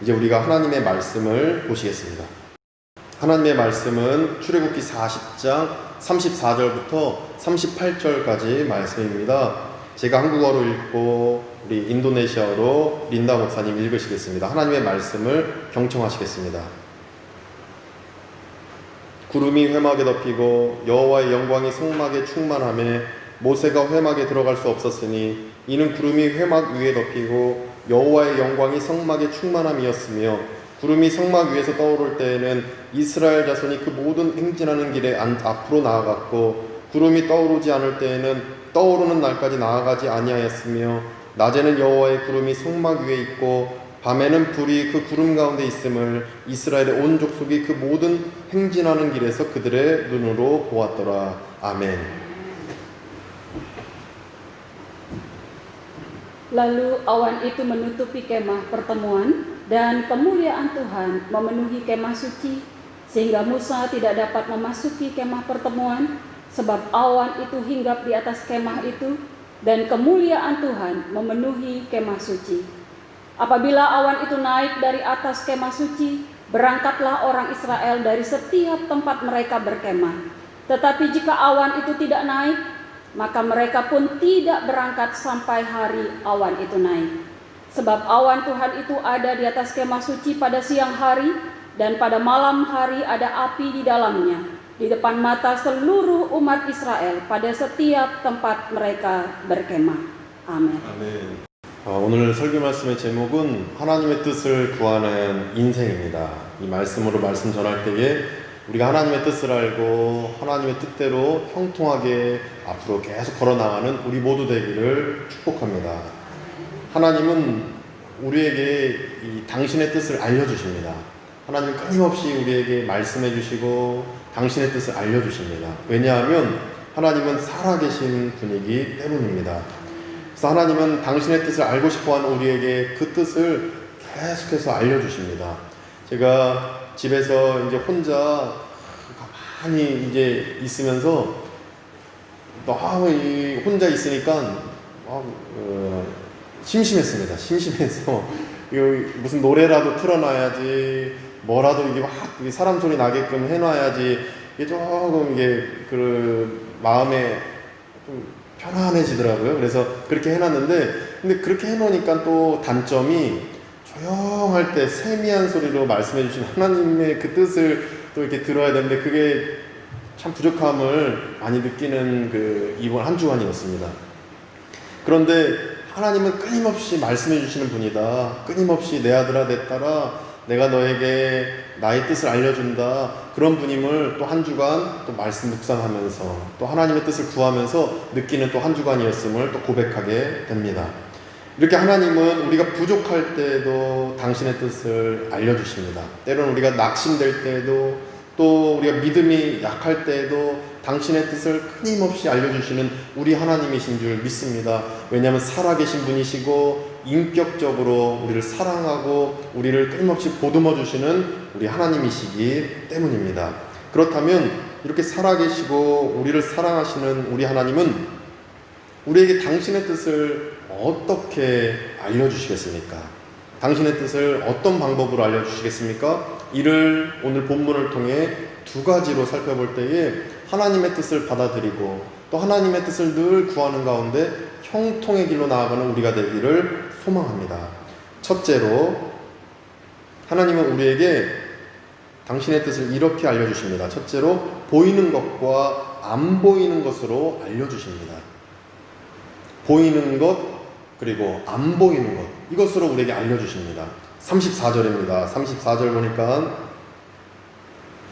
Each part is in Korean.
이제 우리가 하나님의 말씀을 보시겠습니다. 하나님의 말씀은 출애굽기 40장 34절부터 38절까지 말씀입니다. 제가 한국어로 읽고 우리 인도네시아어로 린다 목사님 읽으시겠습니다. 하나님의 말씀을 경청하시겠습니다. 구름이 회막에 덮이고 여호와의 영광이 성막에 충만하며 모세가 회막에 들어갈 수 없었으니 이는 구름이 회막 위에 덮이고 여호와의 영광이 성막에 충만함이었으며 구름이 성막 위에서 떠오를 때에는 이스라엘 자손이 그 모든 행진하는 길에 앞으로 나아갔고 구름이 떠오르지 않을 때에는 떠오르는 날까지 나아가지 아니하였으며 낮에는 여호와의 구름이 성막 위에 있고 밤에는 불이 그 구름 가운데 있음을 이스라엘의 온 족속이 그 모든 행진하는 길에서 그들의 눈으로 보았더라. 아멘. Lalu awan itu menutupi kemah pertemuan dan kemuliaan Tuhan memenuhi kemah suci sehingga Musa tidak dapat memasuki kemah pertemuan sebab awan itu hinggap di atas kemah itu dan kemuliaan Tuhan memenuhi kemah suci. Apabila awan itu naik dari atas kemah suci, berangkatlah orang Israel dari setiap tempat mereka berkemah. Tetapi jika awan itu tidak naik, maka mereka pun tidak berangkat sampai hari awan itu naik. Sebab awan Tuhan itu ada di atas kemah suci pada siang hari dan pada malam hari ada api di dalamnya, di depan mata seluruh umat Israel pada setiap tempat mereka berkemah. 아멘. 아멘. 오늘 설교 말씀의 제목은 하나님의 뜻을 구하는 인생입니다. 이 말씀으로 말씀 전할 때에 우리가 하나님의 뜻을 알고 하나님의 뜻대로 형통하게 앞으로 계속 걸어나가는 우리 모두 되기를 축복합니다. 하나님은 우리에게 이 당신의 뜻을 알려주십니다. 하나님은 끊임없이 우리에게 말씀해 주시고 당신의 뜻을 알려주십니다. 왜냐하면 하나님은 살아계신 분이기 때문입니다. 그래서 하나님은 당신의 뜻을 알고 싶어하는 우리에게 그 뜻을 계속해서 알려주십니다. 제가 집에서 이제 혼자 가만히 이제 있으면서 너무 혼자 있으니까 심심했습니다. 심심해서 무슨 노래라도 틀어놔야지, 뭐라도 이게 막 사람 소리 나게끔 해놔야지 이게 조금 이게 그 마음에 좀 편안해지더라고요. 그래서 그렇게 해놨는데, 근데 그렇게 해놓으니까 또 단점이 조용할 때 세미한 소리로 말씀해 주신 하나님의 그 뜻을 또 이렇게 들어야 되는데 그게 참 부족함을 많이 느끼는 이번 한 주간이었습니다. 그런데 하나님은 끊임없이 말씀해 주시는 분이다. 끊임없이 내 아들아 내 딸아 내가 너에게 나의 뜻을 알려준다. 그런 분임을 또 한 주간 또 말씀 묵상하면서 또 하나님의 뜻을 구하면서 느끼는 또 한 주간이었음을 또 고백하게 됩니다. 이렇게 하나님은 우리가 부족할 때에도 당신의 뜻을 알려주십니다. 때로는 우리가 낙심될 때에도 또 우리가 믿음이 약할 때에도 당신의 뜻을 끊임없이 알려주시는 우리 하나님이신 줄 믿습니다. 왜냐하면 살아계신 분이시고 인격적으로 우리를 사랑하고 우리를 끊임없이 보듬어 주시는 우리 하나님이시기 때문입니다. 그렇다면 이렇게 살아계시고 우리를 사랑하시는 우리 하나님은 우리에게 당신의 뜻을 어떻게 알려주시겠습니까? 당신의 뜻을 어떤 방법으로 알려주시겠습니까? 이를 오늘 본문을 통해 두 가지로 살펴볼 때에 하나님의 뜻을 받아들이고 또 하나님의 뜻을 늘 구하는 가운데 형통의 길로 나아가는 우리가 되기를 소망합니다. 첫째로 하나님은 우리에게 당신의 뜻을 이렇게 알려주십니다. 첫째로 보이는 것과 안 보이는 것으로 알려주십니다. 보이는 것 그리고 안 보이는 것 이것으로 우리에게 알려주십니다. 34절입니다. 34절 보니까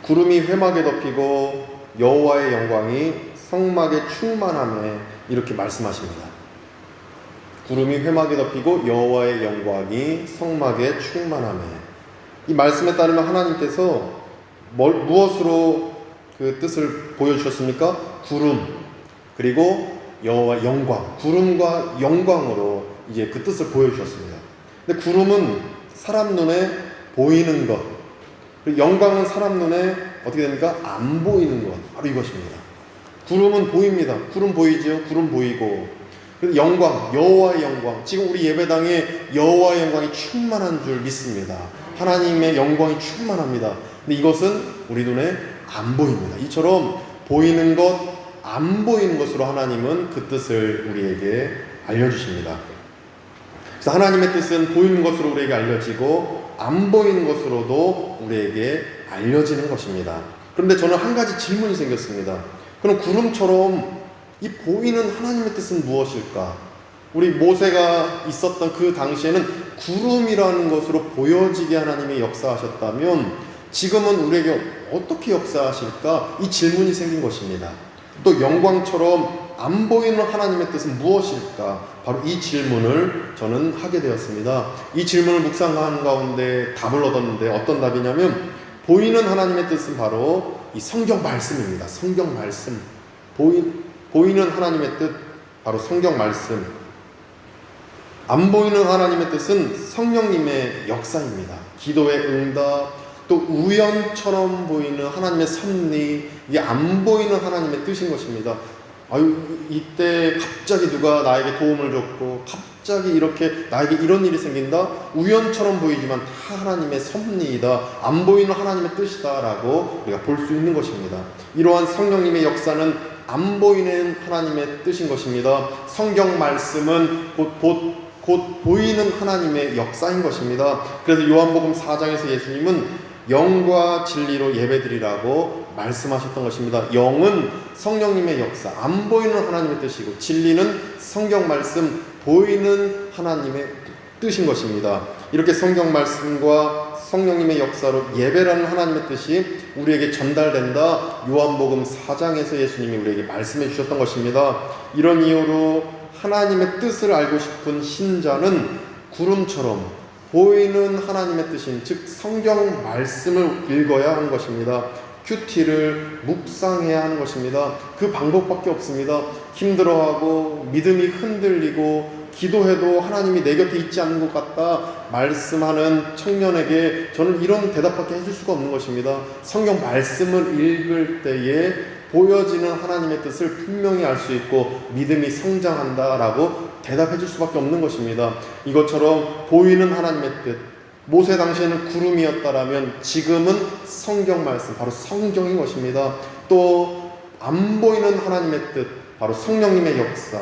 구름이 회막에 덮이고 여호와의 영광이 성막에 충만하며 이렇게 말씀하십니다. 구름이 회막에 덮이고 여호와의 영광이 성막에 충만하며 이 말씀에 따르면 하나님께서 무엇으로 그 뜻을 보여주셨습니까? 구름 그리고 여호와의 영광, 구름과 영광으로 이제 그 뜻을 보여주셨습니다. 근데 구름은 사람 눈에 보이는 것, 그리고 영광은 사람 눈에 어떻게 됩니까? 안 보이는 것, 바로 이것입니다. 구름은 보입니다. 구름 보이죠? 구름 보이고, 그리고 영광, 여호와의 영광, 지금 우리 예배당에 여호와의 영광이 충만한 줄 믿습니다. 하나님의 영광이 충만합니다. 근데 이것은 우리 눈에 안 보입니다. 이처럼 보이는 것, 안 보이는 것으로 하나님은 그 뜻을 우리에게 알려주십니다. 그래서 하나님의 뜻은 보이는 것으로 우리에게 알려지고 안 보이는 것으로도 우리에게 알려지는 것입니다. 그런데 저는 한 가지 질문이 생겼습니다. 그럼 구름처럼 이 보이는 하나님의 뜻은 무엇일까? 우리 모세가 있었던 그 당시에는 구름이라는 것으로 보여지게 하나님이 역사하셨다면 지금은 우리에게 어떻게 역사하실까? 이 질문이 생긴 것입니다. 또 영광처럼 안 보이는 하나님의 뜻은 무엇일까? 바로 이 질문을 저는 하게 되었습니다. 이 질문을 묵상하는 가운데 답을 얻었는데 어떤 답이냐면 보이는 하나님의 뜻은 바로 이 성경 말씀입니다. 성경 말씀. 보이는 하나님의 뜻, 바로 성경 말씀. 안 보이는 하나님의 뜻은 성령님의 역사입니다. 기도의 응답, 또 우연처럼 보이는 하나님의 섭리, 이게 안 보이는 하나님의 뜻인 것입니다. 아유, 이때 갑자기 누가 나에게 도움을 줬고 갑자기 이렇게 나에게 이런 일이 생긴다? 우연처럼 보이지만 다 하나님의 섭리이다. 안 보이는 하나님의 뜻이다 라고 우리가 볼 수 있는 것입니다. 이러한 성령님의 역사는 안 보이는 하나님의 뜻인 것입니다. 성경 말씀은 곧 보이는 하나님의 역사인 것입니다. 그래서 요한복음 4장에서 예수님은 영과 진리로 예배드리라고 말씀하셨던 것입니다. 영은 성령님의 역사, 안 보이는 하나님의 뜻이고 진리는 성경 말씀, 보이는 하나님의 뜻인 것입니다. 이렇게 성경 말씀과 성령님의 역사로 예배라는 하나님의 뜻이 우리에게 전달된다. 요한복음 4장에서 예수님이 우리에게 말씀해 주셨던 것입니다. 이런 이유로 하나님의 뜻을 알고 싶은 신자는 구름처럼 보이는 하나님의 뜻인 즉 성경 말씀을 읽어야 하는 것입니다. 큐티를 묵상해야 하는 것입니다. 그 방법밖에 없습니다. 힘들어하고 믿음이 흔들리고 기도해도 하나님이 내 곁에 있지 않는 것 같다 말씀하는 청년에게 저는 이런 대답밖에 해줄 수가 없는 것입니다. 성경 말씀을 읽을 때에 보여지는 하나님의 뜻을 분명히 알 수 있고 믿음이 성장한다라고 대답해 줄 수밖에 없는 것입니다. 이것처럼 보이는 하나님의 뜻, 모세 당시에는 구름이었다라면 지금은 성경 말씀, 바로 성경인 것입니다. 또 안 보이는 하나님의 뜻, 바로 성령님의 역사,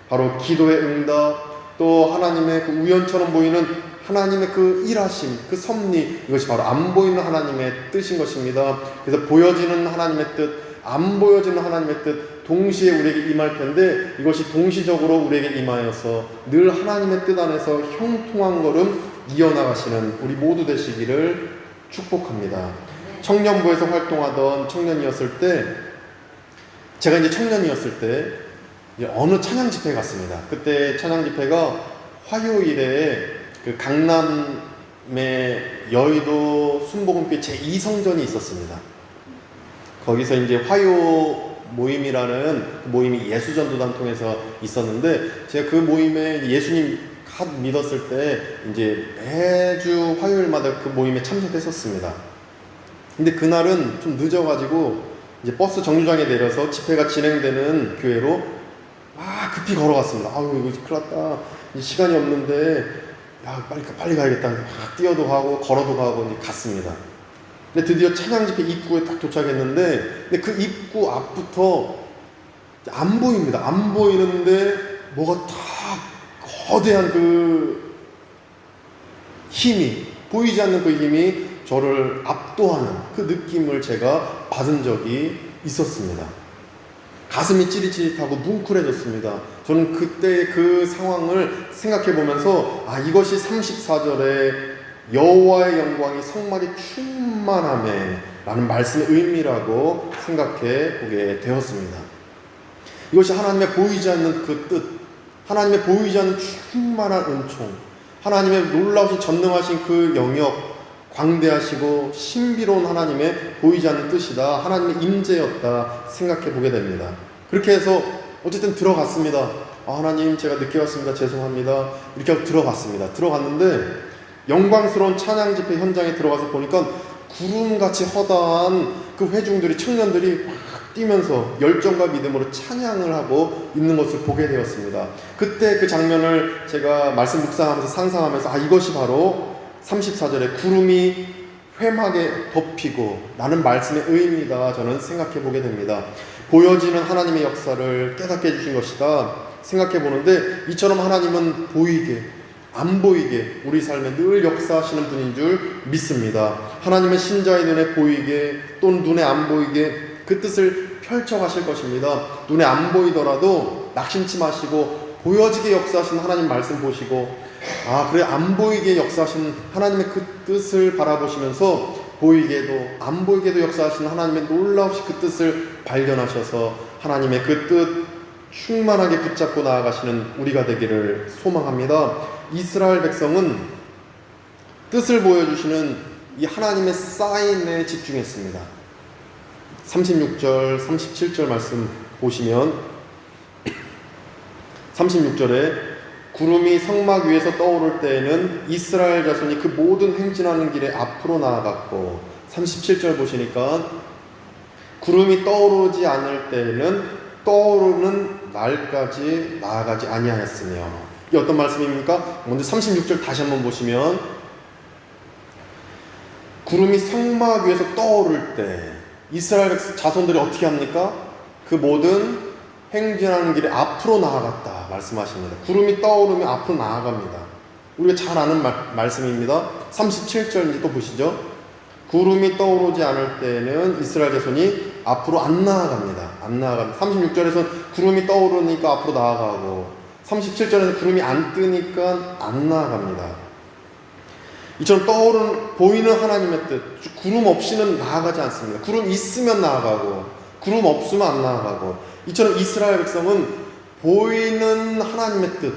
바로 기도의 응답, 또 하나님의 그 우연처럼 보이는 하나님의 그 일하심, 그 섭리, 이것이 바로 안 보이는 하나님의 뜻인 것입니다. 그래서 보여지는 하나님의 뜻, 안 보여지는 하나님의 뜻 동시에 우리에게 임할 텐데 이것이 동시적으로 우리에게 임하여서 늘 하나님의 뜻 안에서 형통한 걸음 이어나가시는 우리 모두 되시기를 축복합니다. 청년부에서 활동하던 청년이었을 때 제가 이제 청년이었을 때 어느 찬양 집회에 갔습니다. 그때 찬양 집회가 화요일에 그 강남의 여의도 순복음교회 제2성전이 있었습니다. 거기서 이제 화요 모임이라는 모임이 예수전도단 통해서 있었는데 제가 그 모임에 예수님 갓 믿었을 때 이제 매주 화요일마다 그 모임에 참석했었습니다. 근데 그날은 좀 늦어가지고 이제 버스 정류장에 내려서 집회가 진행되는 교회로 막 급히 걸어갔습니다. 아유 이거 큰일 났다. 이제 시간이 없는데 야 빨리 가야겠다. 막 뛰어도 가고 걸어도 가고 이제 갔습니다. 근데 드디어 찬양 집회 입구에 딱 도착했는데 근데 그 입구 앞부터 안 보입니다. 안 보이는데 뭐가 딱 거대한 그 힘이 보이지 않는 그 힘이 저를 압도하는 그 느낌을 제가 받은 적이 있었습니다. 가슴이 찌릿찌릿하고 뭉클해졌습니다. 저는 그때 그 상황을 생각해 보면서 이것이 34절에 여호와의 영광이 성막이 충만하매 라는 말씀의 의미라고 생각해 보게 되었습니다. 이것이 하나님의 보이지 않는 그 뜻, 하나님의 보이지 않는 충만한 은총, 하나님의 놀라우신 전능하신 그 영역, 광대하시고 신비로운 하나님의 보이지 않는 뜻이다, 하나님의 임재였다 생각해 보게 됩니다. 그렇게 해서 어쨌든 들어갔습니다. 하나님 제가 늦게 왔습니다. 죄송합니다. 이렇게 하고 들어갔습니다. 들어갔는데 영광스러운 찬양 집회 현장에 들어가서 보니까 구름같이 허다한 그 회중들이, 청년들이 막 뛰면서 열정과 믿음으로 찬양을 하고 있는 것을 보게 되었습니다. 그때 그 장면을 제가 말씀 묵상하면서 상상하면서 이것이 바로 34절에 구름이 회막에 덮이고 라는 말씀의 의미다 저는 생각해 보게 됩니다. 보여지는 하나님의 역사를 깨닫게 해주신 것이다 생각해 보는데, 이처럼 하나님은 보이게 안 보이게 우리 삶에 늘 역사하시는 분인 줄 믿습니다. 하나님은 신자의 눈에 보이게 또는 눈에 안 보이게 그 뜻을 펼쳐 가실 것입니다. 눈에 안 보이더라도 낙심치 마시고 보여지게 역사하시는 하나님 말씀 보시고, 그래 안 보이게 역사하시는 하나님의 그 뜻을 바라보시면서 보이게도 안 보이게도 역사하시는 하나님의 놀라우신 그 뜻을 발견하셔서 하나님의 그 뜻 충만하게 붙잡고 나아가시는 우리가 되기를 소망합니다. 이스라엘 백성은 뜻을 보여주시는 이 하나님의 사인에 집중했습니다. 36절, 37절 말씀 보시면 36절에 구름이 성막 위에서 떠오를 때에는 이스라엘 자손이 그 모든 행진하는 길에 앞으로 나아갔고, 37절 보시니까 구름이 떠오르지 않을 때에는 떠오르는 날까지 나아가지 아니하였으며, 이게 어떤 말씀입니까? 먼저 36절 다시 한번 보시면 구름이 성막 위에서 떠오를 때 이스라엘 자손들이 어떻게 합니까? 그 모든 행진하는 길에 앞으로 나아갔다 말씀하십니다. 구름이 떠오르면 앞으로 나아갑니다. 우리가 잘 아는 말씀입니다. 37절 또 보시죠. 구름이 떠오르지 않을 때는 이스라엘 자손이 앞으로 안 나아갑니다. 안 나아갑니다. 36절에서는 구름이 떠오르니까 앞으로 나아가고, 37절에서 구름이 안 뜨니까 안 나아갑니다. 이처럼 떠오르는 보이는 하나님의 뜻, 구름 없이는 나아가지 않습니다. 구름 있으면 나아가고 구름 없으면 안 나아가고, 이처럼 이스라엘 백성은 보이는 하나님의 뜻,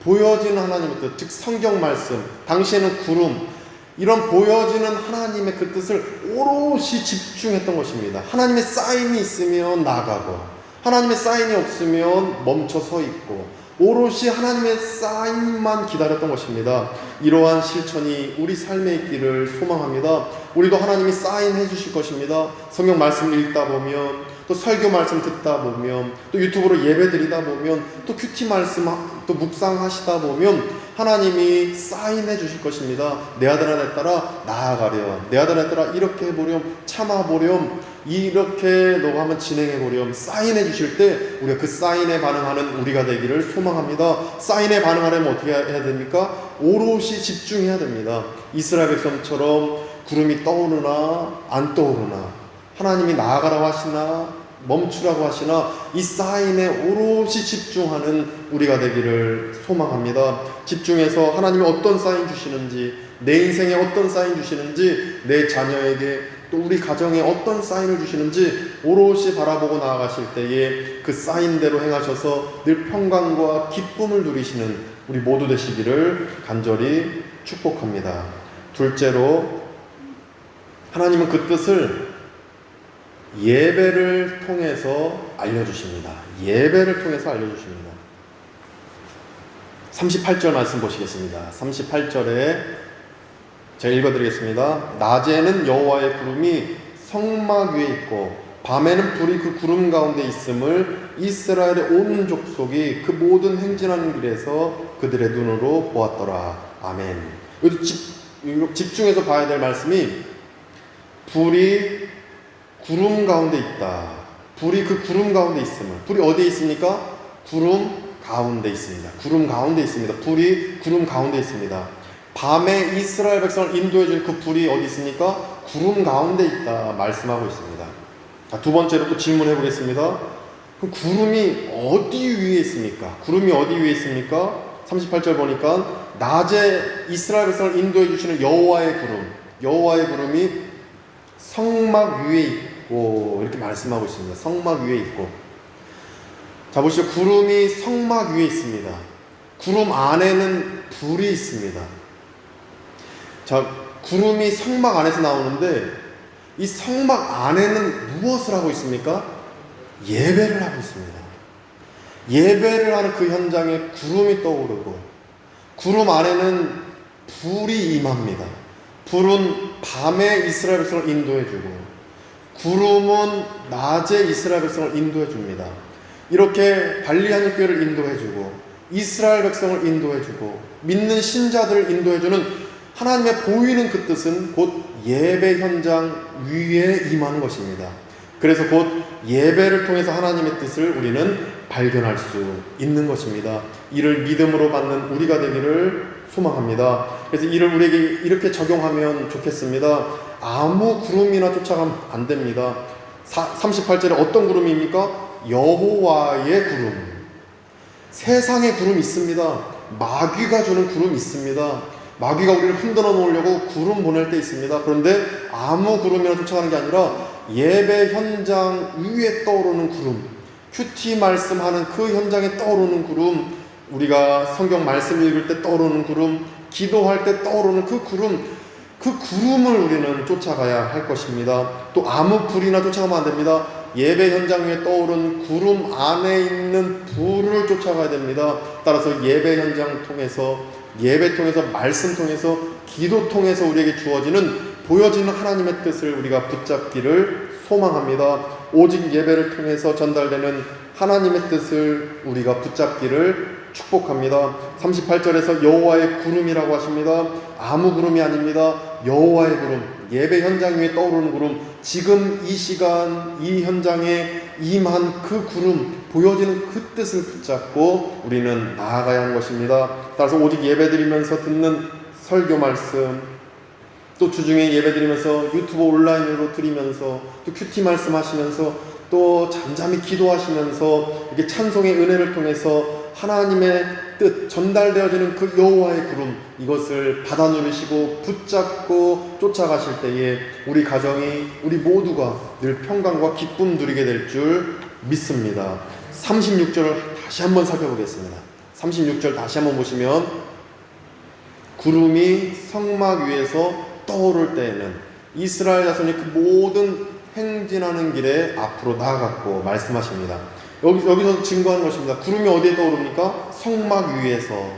보여지는 하나님의 뜻, 즉 성경 말씀, 당시에는 구름, 이런 보여지는 하나님의 그 뜻을 오롯이 집중했던 것입니다. 하나님의 사인이 있으면 나가고 하나님의 사인이 없으면 멈춰 서 있고 오롯이 하나님의 사인만 기다렸던 것입니다. 이러한 실천이 우리 삶에 있기를 소망합니다. 우리도 하나님이 사인해 주실 것입니다. 성경 말씀을 읽다 보면, 또 설교 말씀 듣다 보면, 또 유튜브로 예배 드리다 보면, 또 큐티 말씀 또 묵상하시다 보면 하나님이 사인해 주실 것입니다. 내 아들아 내 딸아 나아가렴, 내 아들아 내 딸아 이렇게 해보렴, 참아보렴, 이렇게 너가 한번 진행해보렴, 사인해 주실 때 우리가 그 사인에 반응하는 우리가 되기를 소망합니다. 사인에 반응하려면 어떻게 해야 됩니까? 오롯이 집중해야 됩니다. 이스라엘 백성처럼 구름이 떠오르나 안 떠오르나, 하나님이 나아가라고 하시나 멈추라고 하시나, 이 사인에 오롯이 집중하는 우리가 되기를 소망합니다. 집중해서 하나님이 어떤 사인 주시는지, 내 인생에 어떤 사인 주시는지, 내 자녀에게 또 우리 가정에 어떤 사인을 주시는지 오롯이 바라보고 나아가실 때에 그 사인대로 행하셔서 늘 평강과 기쁨을 누리시는 우리 모두 되시기를 간절히 축복합니다. 둘째로, 하나님은 그 뜻을 예배를 통해서 알려주십니다. 예배를 통해서 알려주십니다. 38절 말씀 보시겠습니다. 38절에 제가 읽어드리겠습니다. 낮에는 여호와의 구름이 성막 위에 있고 밤에는 불이 그 구름 가운데 있음을 이스라엘의 온 족속이 그 모든 행진하는 길에서 그들의 눈으로 보았더라. 아멘. 여기도 집중해서 봐야 될 말씀이, 불이 구름 가운데 있다. 불이 그 구름 가운데 있음을, 불이 어디에 있습니까? 구름 가운데 있습니다. 구름 가운데 있습니다. 불이 구름 가운데 있습니다. 밤에 이스라엘 백성을 인도해 준 그 불이 어디 있습니까? 구름 가운데 있다 말씀하고 있습니다. 두 번째로 또 질문해 보겠습니다. 그럼 구름이 어디 위에 있습니까? 구름이 어디 위에 있습니까? 38절 보니까 낮에 이스라엘 백성을 인도해 주시는 여호와의 구름, 여호와의 구름이 성막 위에 있고 이렇게 말씀하고 있습니다. 성막 위에 있고. 자 보시죠. 구름이 성막 위에 있습니다. 구름 안에는 불이 있습니다. 자, 구름이 성막 안에서 나오는데 이 성막 안에는 무엇을 하고 있습니까? 예배를 하고 있습니다. 예배를 하는 그 현장에 구름이 떠오르고, 구름 안에는 불이 임합니다. 불은 밤에 이스라엘 백성을 인도해주고, 구름은 낮에 이스라엘 백성을 인도해줍니다. 이렇게 발리하는 교회를 인도해주고, 이스라엘 백성을 인도해주고, 믿는 신자들을 인도해주는 하나님의 보이는 그 뜻은 곧 예배 현장 위에 임하는 것입니다. 그래서 곧 예배를 통해서 하나님의 뜻을 우리는 발견할 수 있는 것입니다. 이를 믿음으로 받는 우리가 되기를 소망합니다. 그래서 이를 우리에게 이렇게 적용하면 좋겠습니다. 아무 구름이나 쫓아가면 안 됩니다. 38절에 어떤 구름입니까? 여호와의 구름. 세상에 구름 있습니다. 마귀가 주는 구름 있습니다. 마귀가 우리를 흔들어 놓으려고 구름 보낼 때 있습니다. 그런데 아무 구름이나 쫓아가는 게 아니라 예배 현장 위에 떠오르는 구름, 큐티 말씀하는 그 현장에 떠오르는 구름, 우리가 성경 말씀 읽을 때 떠오르는 구름, 기도할 때 떠오르는 그 구름, 그 구름을 우리는 쫓아가야 할 것입니다. 또 아무 불이나 쫓아가면 안 됩니다. 예배 현장 위에 떠오른 구름 안에 있는 불을 쫓아가야 됩니다. 따라서 예배 현장 통해서, 예배 통해서, 말씀 통해서, 기도 통해서 우리에게 주어지는, 보여지는 하나님의 뜻을 우리가 붙잡기를 소망합니다. 오직 예배를 통해서 전달되는 하나님의 뜻을 우리가 붙잡기를 축복합니다. 38절에서 여호와의 구름이라고 하십니다. 아무 구름이 아닙니다. 여호와의 구름, 예배 현장 위에 떠오르는 구름, 지금 이 시간 이 현장에 임한 그 구름, 보여지는 그 뜻을 붙잡고 우리는 나아가야 하는 것입니다. 따라서 오직 예배드리면서 듣는 설교 말씀, 또 주중에 예배드리면서 유튜브 온라인으로 드리면서, 또 큐티 말씀하시면서, 또 잠잠히 기도하시면서 이렇게 찬송의 은혜를 통해서 하나님의 뜻, 전달되어지는 그 여호와의 구름, 이것을 받아 누리시고 붙잡고 쫓아가실 때에 우리 가정이, 우리 모두가 늘 평강과 기쁨 누리게 될 줄 믿습니다. 36절을 다시 한번 살펴보겠습니다. 36절 다시 한번 보시면, 구름이 성막 위에서 떠오를 때에는 이스라엘 자손이 그 모든 행진하는 길에 앞으로 나아갔고 말씀하십니다. 여기서 증거하는 것입니다. 구름이 어디에 떠오릅니까? 성막 위에서.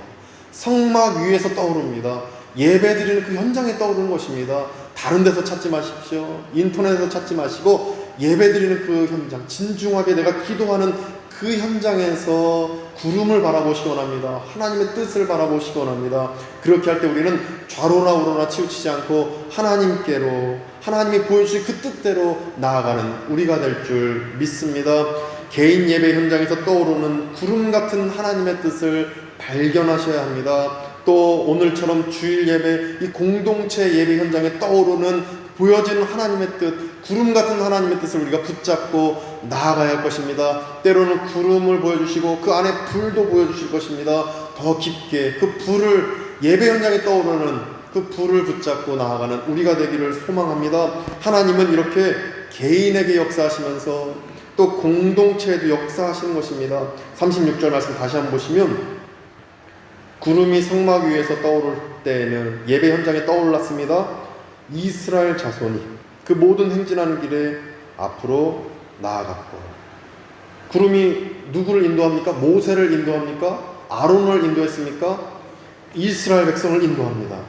성막 위에서 떠오릅니다. 예배드리는 그 현장에 떠오르는 것입니다. 다른 데서 찾지 마십시오. 인터넷에서 찾지 마시고 예배드리는 그 현장, 진중하게 내가 기도하는 그 현장에서 구름을 바라보시기 원합니다. 하나님의 뜻을 바라보시기 원합니다. 그렇게 할 때 우리는 좌로나 우로나 치우치지 않고 하나님께로, 하나님이 보여주신 그 뜻대로 나아가는 우리가 될 줄 믿습니다. 개인 예배 현장에서 떠오르는 구름 같은 하나님의 뜻을 발견하셔야 합니다. 또 오늘처럼 주일 예배, 이 공동체 예배 현장에 떠오르는 보여지는 하나님의 뜻, 구름 같은 하나님의 뜻을 우리가 붙잡고 나아가야 할 것입니다. 때로는 구름을 보여주시고 그 안에 불도 보여주실 것입니다. 더 깊게 그 불을, 예배 현장에 떠오르는 그 불을 붙잡고 나아가는 우리가 되기를 소망합니다. 하나님은 이렇게 개인에게 역사하시면서 또 공동체에도 역사하시는 것입니다. 36절 말씀 다시 한번 보시면, 구름이 성막 위에서 떠오를 때에는 예배 현장에 떠올랐습니다. 이스라엘 자손이 그 모든 행진하는 길에 앞으로 나아갔고, 구름이 누구를 인도합니까? 모세를 인도합니까? 아론을 인도했습니까? 이스라엘 백성을 인도합니다.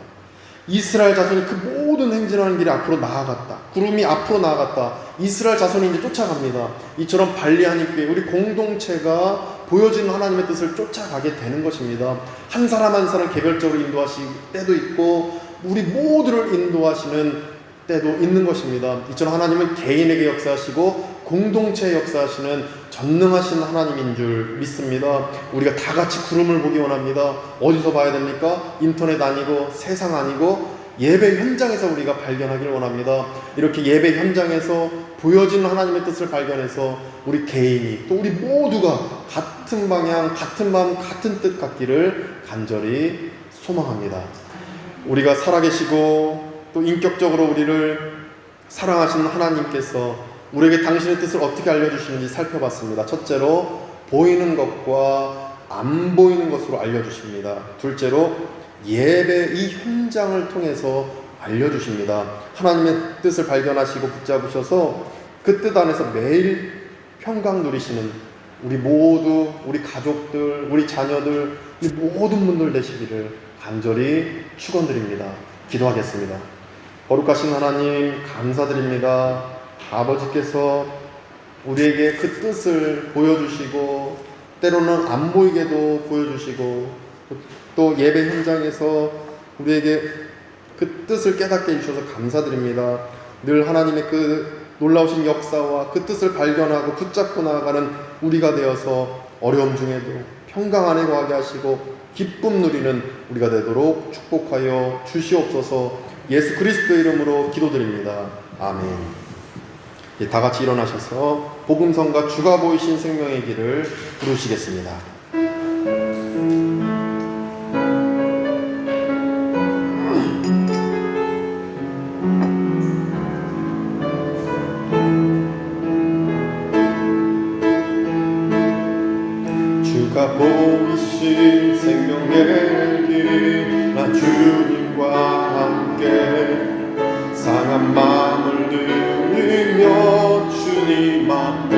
이스라엘 자손이 그 모든 행진하는 길에 앞으로 나아갔다. 구름이 앞으로 나아갔다. 이스라엘 자손이 이제 쫓아갑니다. 이처럼 발리하는 교회, 우리 공동체가 보여지는 하나님의 뜻을 쫓아가게 되는 것입니다. 한 사람 한 사람 개별적으로 인도하실 때도 있고 우리 모두를 인도하시는 때도 있는 것입니다. 이처럼 하나님은 개인에게 역사하시고 공동체에 역사하시는 전능하신 하나님인 줄 믿습니다. 우리가 다 같이 구름을 보기 원합니다. 어디서 봐야 됩니까? 인터넷 아니고 세상 아니고 예배 현장에서 우리가 발견하길 원합니다. 이렇게 예배 현장에서 보여지는 하나님의 뜻을 발견해서 우리 개인이, 또 우리 모두가 같은 방향, 같은 마음, 같은 뜻 갖기를 간절히 소망합니다. 우리가 살아계시고 또 인격적으로 우리를 사랑하시는 하나님께서 우리에게 당신의 뜻을 어떻게 알려주시는지 살펴봤습니다. 첫째로 보이는 것과 안 보이는 것으로 알려주십니다. 둘째로 예배 이 현장을 통해서 알려주십니다. 하나님의 뜻을 발견하시고 붙잡으셔서 그 뜻 안에서 매일 평강 누리시는 우리 모두, 우리 가족들, 우리 자녀들, 이 모든 분들 되시기를 간절히 축원드립니다. 기도하겠습니다. 거룩하신 하나님 감사드립니다. 아버지께서 우리에게 그 뜻을 보여주시고 때로는 안 보이게도 보여주시고 또 예배 현장에서 우리에게 그 뜻을 깨닫게 해주셔서 감사드립니다. 늘 하나님의 그 놀라우신 역사와 그 뜻을 발견하고 붙잡고 나아가는 우리가 되어서 어려움 중에도 평강 안에 거하게 하시고 기쁨 누리는 우리가 되도록 축복하여 주시옵소서. 예수 그리스도 이름으로 기도드립니다. 아멘. 다 같이 일어나셔서 복음성과 주가 보이신 생명의 길을 부르시겠습니다. 주가 보이신 생명의 길, 나 주님과 함께 상한 마음을 누리며 주님 앞에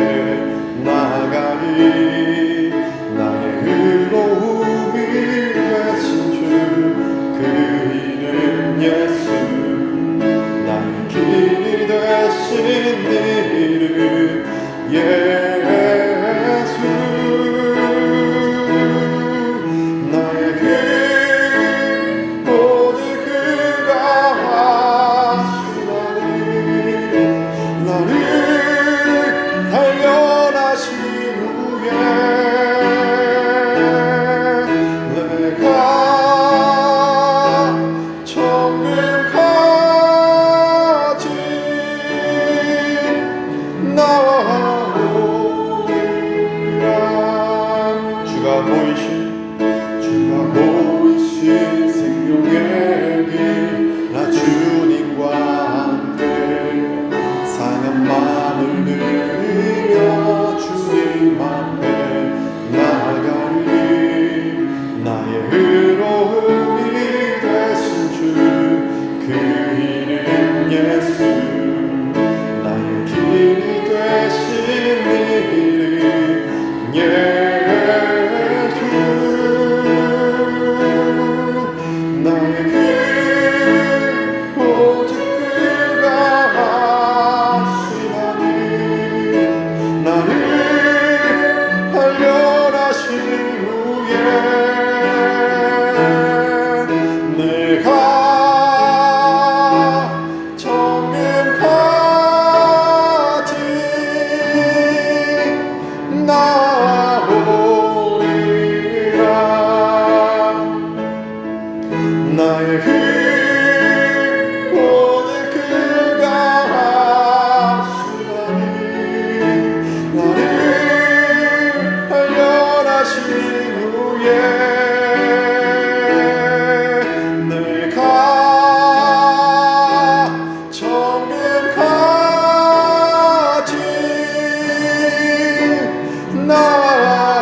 나아가리. 나의 의로움이 되신 주 그 이름 예수, 나의 길이 되신 이름 예수. 나의 길 오직 그가 하시나니, 나를 단련하신 후에 내가 천국까지 나아오리라. 주가 보이신 생명의 길, 나 주님과 함께 상한 마음을 누리며 주님 앞에 나아가리. 나의 의로움이 되신 주 그 이름 예수, 나의 길이 되신 이름 예수. 나의 길 오직 그가 하시나니, 나를 단련하신 후에 내가 천국까지 나아오리라. 나의 길 오직 그가 하시나니, 나를 단련하신 후에 내가 천국까지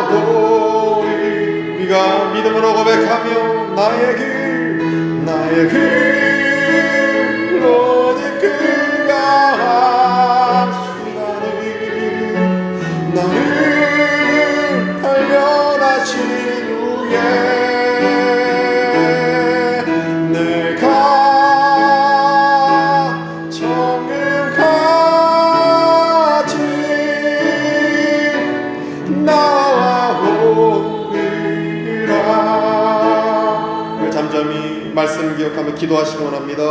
나아오리. 우리가 믿음으로 고백하며 나의 길 오직 그가 하시나니, 나를 단련하신 후에 내가 천국까지 나아오리라. 잠잠히 말씀 기억하며 기도하시기 원합니다.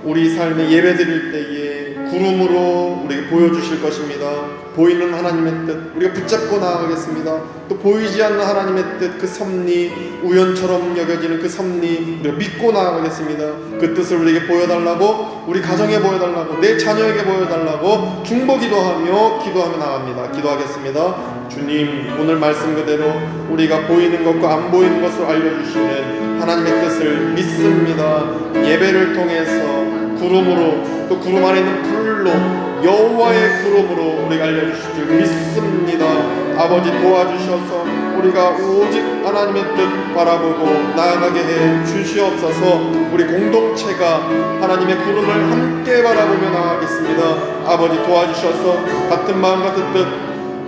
우리 삶에 예배 드릴 때에 구름으로 우리에게 보여주실 것입니다. 보이는 하나님의 뜻 우리가 붙잡고 나아가겠습니다. 또 보이지 않는 하나님의 뜻, 그 섭리, 우연처럼 여겨지는 그 섭리 우리가 믿고 나아가겠습니다. 그 뜻을 우리에게 보여달라고, 우리 가정에 보여달라고, 내 자녀에게 보여달라고 중보기도하며 기도하며 나갑니다. 기도하겠습니다. 주님, 오늘 말씀 그대로 우리가 보이는 것과 안 보이는 것을 알려주시는 하나님의 뜻을 믿습니다. 예배를 통해서 구름으로, 또 구름 안에 있는 불로, 여호와의 구름으로 우리가 알려주실 줄 믿습니다. 아버지 도와주셔서 우리가 오직 하나님의 뜻 바라보고 나아가게 해 주시옵소서. 우리 공동체가 하나님의 구름을 함께 바라보며 나아가겠습니다. 아버지 도와주셔서 같은 마음 같은 뜻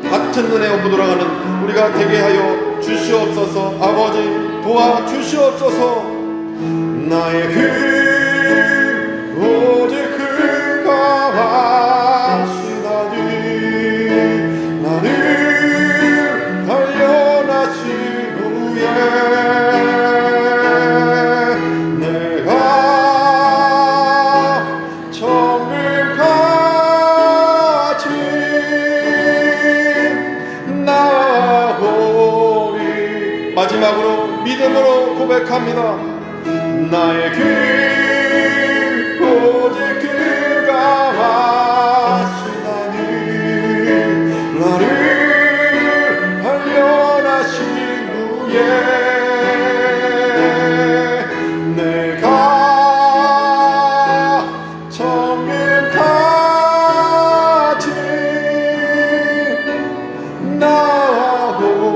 같은 은혜로 돌아가는 우리가 되게 하여 주시옵소서. 아버지 도와주시옵소서. 나의 길 오직 그가 하시나니, 나를 단련하신 후에 내가 고백합니다. 나의 길 오직 그가 하시나니 나를 발견하신 후에 내가 정금같이 나아오리라.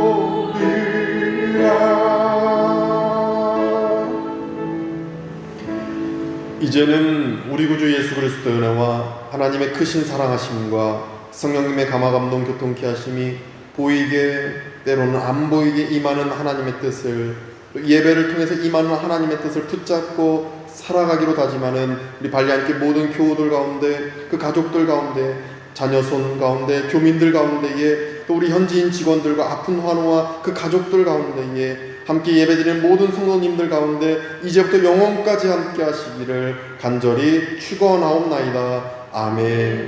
이제는 우리 구주 예수 그리스도의 은혜와 하나님의 크신 사랑하심과 성령님의 감화감동 교통케 하심이 보이게 때로는 안 보이게 임하는 하나님의 뜻을, 또 예배를 통해서 임하는 하나님의 뜻을 붙잡고 살아가기로 다짐하는 우리 발리함께 모든 교우들 가운데, 그 가족들 가운데, 자녀손 가운데, 교민들 가운데에, 또 우리 현지인 직원들과 아픈 환우와 그 가족들 가운데에 함께 예배드리는 모든 성도님들 가운데 이제부터 영원까지 함께 하시기를 간절히 축원하옵나이다. 아멘.